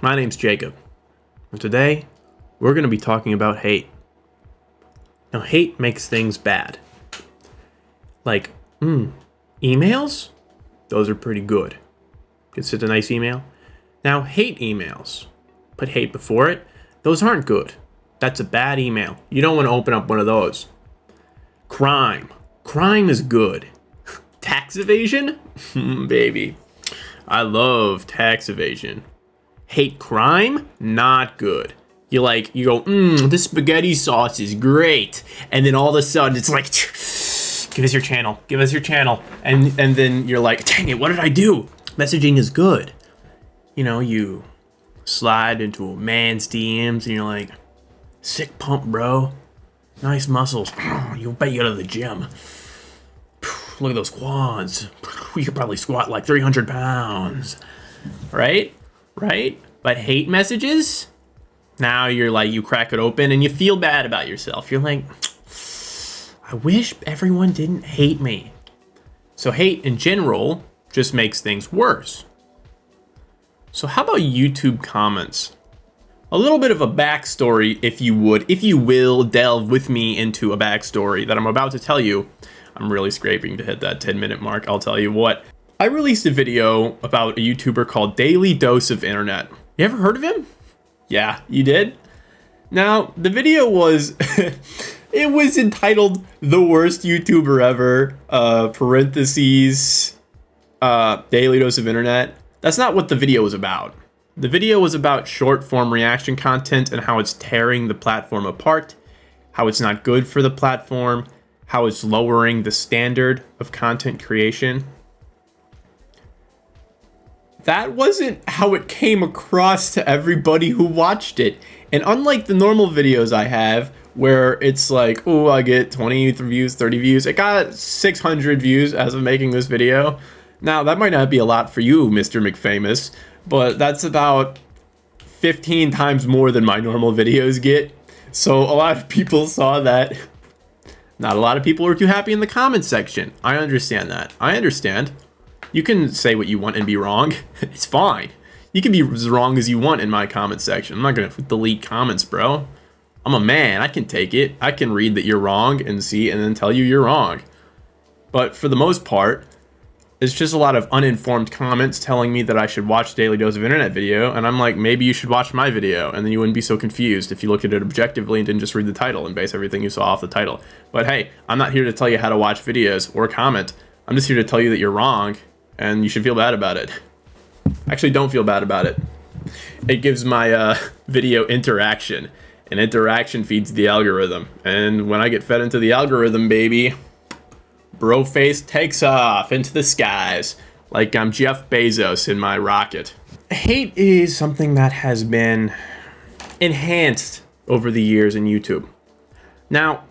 My name's Jacob, and today we're going to be talking about hate. Now, hate makes things bad. Like, emails? Those are pretty good. It's just a nice email. Now, hate emails, put hate before it, those aren't good. That's a bad email. You don't want to open up one of those. Crime. Crime is good. Tax evasion? Baby. I love tax evasion. Hate crime? Not good. You go, this spaghetti sauce is great. And then all of a sudden it's like, give us your channel. Give us your channel. And then you're like, dang it, what did I do? Messaging is good. You know, you slide into a man's DMs and you're like, sick pump, bro. Nice muscles. You'll bet you go to the gym. Look at those quads. You could probably squat like 300 pounds. Right? But hate messages? Now you're like, you crack it open and you feel bad about yourself. You're like, I wish everyone didn't hate me. So hate in general just makes things worse. So how about YouTube comments? A little bit of a backstory, if you will delve with me into a backstory that I'm about to tell you. I'm really scraping to hit that 10-minute mark, I'll tell you what. I released a video about a YouTuber called Daily Dose of Internet. You ever heard of him? Yeah, you did? Now, the video was, it was entitled The Worst YouTuber Ever, parentheses, Daily Dose of Internet. That's not what the video was about. The video was about short form reaction content and how it's tearing the platform apart, how it's not good for the platform, how it's lowering the standard of content creation. That wasn't how it came across to everybody who watched it. And unlike the normal videos I have, where it's like, oh, I get 20 views, 30 views, it got 600 views as of making this video. Now, that might not be a lot for you, Mr. McFamous, but that's about 15 times more than my normal videos get. So a lot of people saw that. Not a lot of people were too happy in the comments section. I understand that. I understand. You can say what you want and be wrong. It's fine. You can be as wrong as you want in my comment section. I'm not going to delete comments, bro. I'm a man. I can take it. I can read that you're wrong and see and then tell you you're wrong. But for the most part, it's just a lot of uninformed comments telling me that I should watch Daily Dose of Internet video. And I'm like, maybe you should watch my video. And then you wouldn't be so confused if you looked at it objectively and didn't just read the title and base everything you saw off the title. But hey, I'm not here to tell you how to watch videos or comment. I'm just here to tell you that you're wrong. And you should feel bad about it. Actually, don't feel bad about it. It gives my video interaction. And interaction feeds the algorithm. And when I get fed into the algorithm, baby, bro face takes off into the skies. Like I'm Jeff Bezos in my rocket. Hate is something that has been enhanced over the years in YouTube. Now,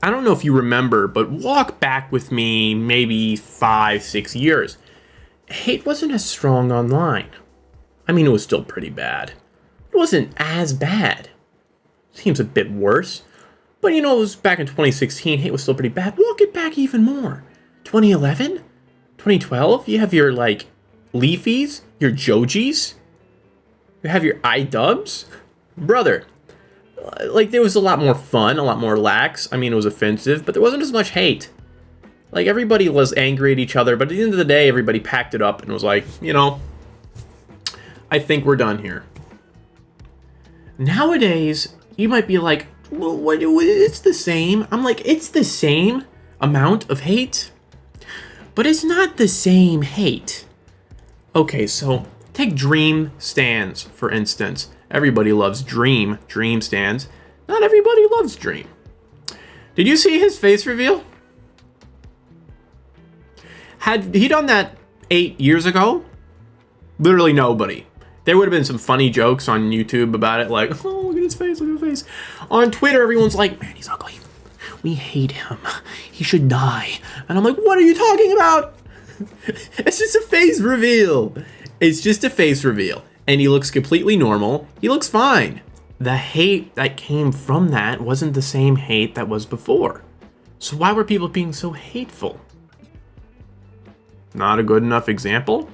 I don't know if you remember, but walk back with me maybe 5-6 years. Hate wasn't as strong online. I mean, it was still pretty bad. It wasn't as bad. Seems a bit worse. But you know, it was back in 2016, hate was still pretty bad. Walk it back even more. 2011? 2012? You have your, like, Leafies, your Jojis. You have your iDubbbz. Brother, like, there was a lot more fun, a lot more lax. I mean, it was offensive, but there wasn't as much hate. Like, everybody was angry at each other, but at the end of the day, everybody packed it up and was like, you know, I think we're done here. Nowadays, you might be like, well, it's the same. I'm like, it's the same amount of hate, but it's not the same hate. Okay, so take Dream stands, for instance. Everybody loves Dream stands. Not everybody loves Dream. Did you see his face reveal? Had he done that 8 years ago? Literally nobody. There would have been some funny jokes on YouTube about it, like, oh, look at his face, look at his face. On Twitter, everyone's like, man, he's ugly. We hate him. He should die. And I'm like, what are you talking about? It's just a face reveal. It's just a face reveal. And he looks completely normal. He looks fine. The hate that came from that wasn't the same hate that was before. So why were people being so hateful? Not a good enough example?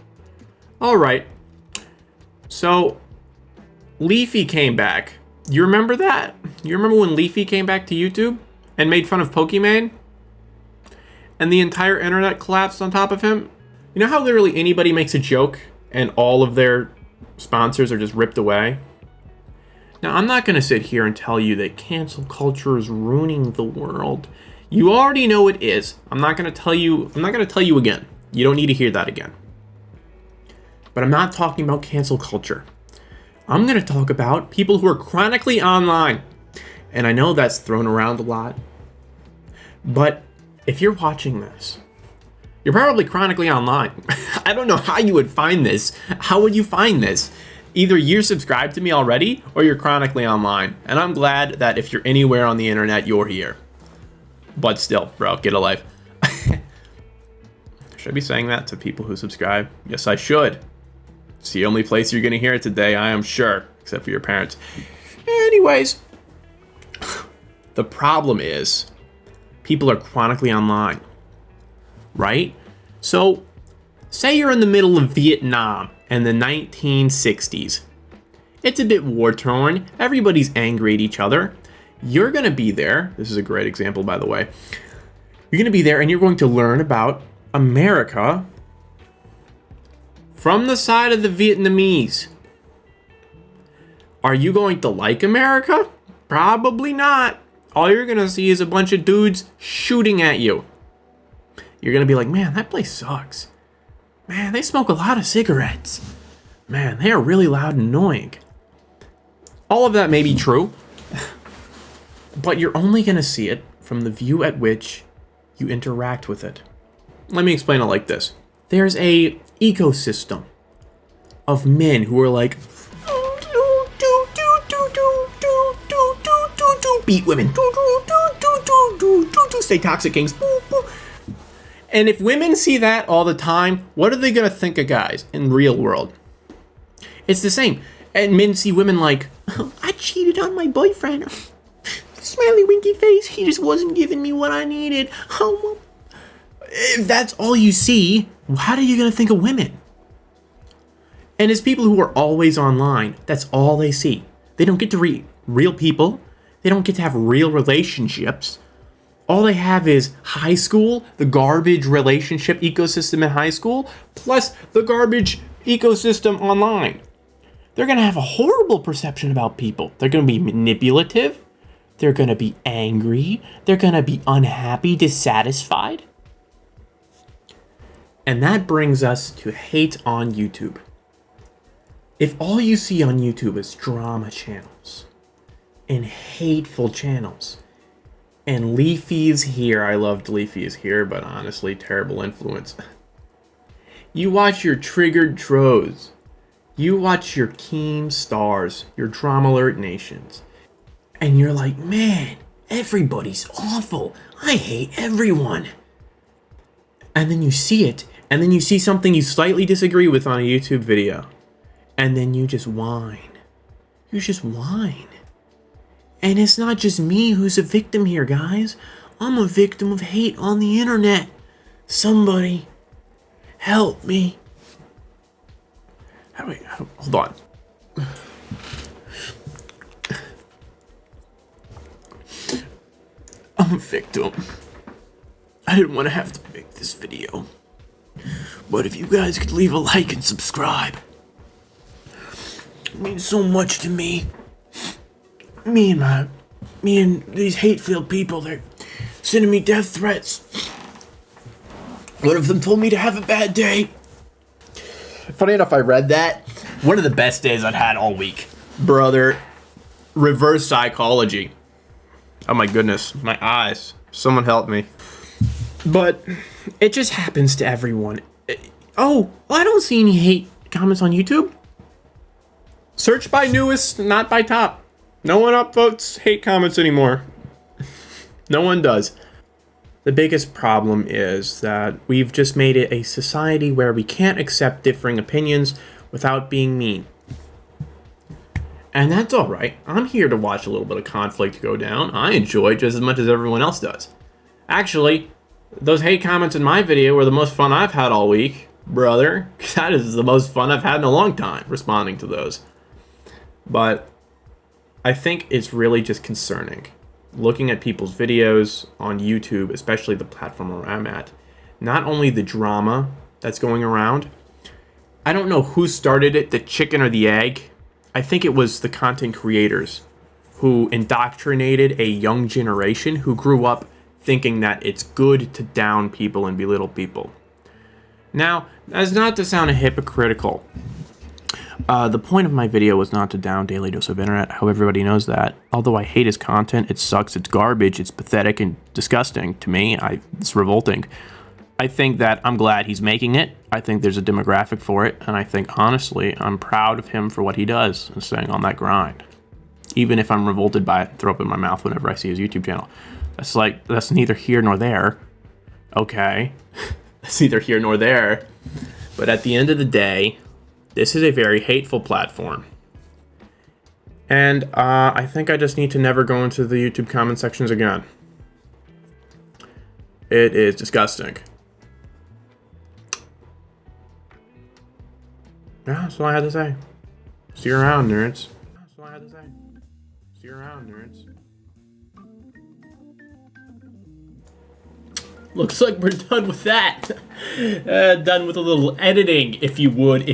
All right. So Leafy came back. You remember that? You remember when Leafy came back to YouTube and made fun of Pokimane? And the entire internet collapsed on top of him? You know how literally anybody makes a joke and all of their sponsors are just ripped away? Now, I'm not going to sit here and tell you that cancel culture is ruining the world. You already know it is. I'm not going to tell you again. You don't need to hear that again. But I'm not talking about cancel culture. I'm going to talk about people who are chronically online. And I know that's thrown around a lot. But if you're watching this, you're probably chronically online. I don't know how you would find this. How would you find this? Either you're subscribed to me already or you're chronically online. And I'm glad that if you're anywhere on the internet, you're here. But still, bro, get a life. Should I be saying that to people who subscribe? Yes, I should. It's the only place you're going to hear it today, I am sure. Except for your parents. Anyways. The problem is, people are chronically online. Right? So, say you're in the middle of Vietnam in the 1960s. It's a bit war-torn. Everybody's angry at each other. You're going to be there. This is a great example, by the way. You're going to be there and you're going to learn about America from the side of the Vietnamese. Are you going to like America? Probably not. All you're going to see is a bunch of dudes shooting at you. You're going to be like, man, that place sucks. Man, they smoke a lot of cigarettes. Man, they are really loud and annoying. All of that may be true, but you're only going to see it from the view at which you interact with it. Let me explain it like this. There's a ecosystem of men who are like, beat women, stay toxic kings. And if women see that all the time, what are they going to think of guys in real world? It's the same. And men see women like, oh, I cheated on my boyfriend. Smiley winky face, he just wasn't giving me what I needed. Oh, if that's all you see, how are you going to think of women? And as people who are always online, that's all they see. They don't get to read real people. They don't get to have real relationships. All they have is high school, the garbage relationship ecosystem in high school, plus the garbage ecosystem online. They're going to have a horrible perception about people. They're going to be manipulative. They're going to be angry. They're going to be unhappy, dissatisfied. And that brings us to hate on YouTube. If all you see on YouTube is drama channels and hateful channels, and Leafy's here, I loved Leafy's here, but honestly, terrible influence. You watch your Triggered Tros. You watch your Keemstars, your Drama Alert Nations. And you're like, man, everybody's awful. I hate everyone. And then you see it, and then you see something you slightly disagree with on a YouTube video. And then you just whine. You just whine. And it's not just me who's a victim here, guys. I'm a victim of hate on the internet. Somebody help me. Wait, hold on. I'm a victim. I didn't want to have to make this video. But if you guys could leave a like and subscribe. It means so much to me. Me and these hate-filled people, they're sending me death threats. One of them told me to have a bad day. Funny enough, I read that. One of the best days I've had all week. Brother, reverse psychology. Oh my goodness, my eyes. Someone help me. But it just happens to everyone. Oh, I don't see any hate comments on YouTube. Search by newest, not by top. No one upvotes hate comments anymore. No one does. The biggest problem is that we've just made it a society where we can't accept differing opinions without being mean. And that's alright. I'm here to watch a little bit of conflict go down. I enjoy it just as much as everyone else does. Actually, those hate comments in my video were the most fun I've had all week, brother. That is the most fun I've had in a long time, responding to those. But I think it's really just concerning. Looking at people's videos on YouTube, especially the platform where I'm at, not only the drama that's going around, I don't know who started it, the chicken or the egg. I think it was the content creators who indoctrinated a young generation who grew up thinking that it's good to down people and belittle people. Now, that's not to sound hypocritical. The point of my video was not to down Daily Dose of Internet. How everybody knows that. Although I hate his content, it sucks, it's garbage, it's pathetic and disgusting to me. It's revolting. I think that I'm glad he's making it. I think there's a demographic for it, and I think honestly, I'm proud of him for what he does and staying on that grind. Even if I'm revolted by it, throw up in my mouth whenever I see his YouTube channel. That's neither here nor there. Okay, that's neither here nor there. But at the end of the day, this is a very hateful platform. And I think I just need to never go into the YouTube comment sections again. It is disgusting. Yeah, that's all I had to say. See you around, nerds. That's all I had to say. See you around, nerds. Looks like we're done with that. Done with a little editing, if you would.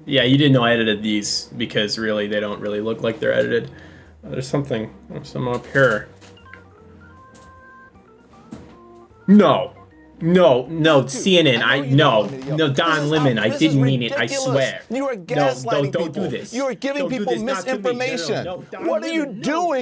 Yeah, you didn't know I edited these because really they don't really look like they're edited. There's some up here. No, CNN. No, Don Lemon. I didn't mean it. I swear. You are gaslighting don't people. do this. You are giving people misinformation. No, what are you doing?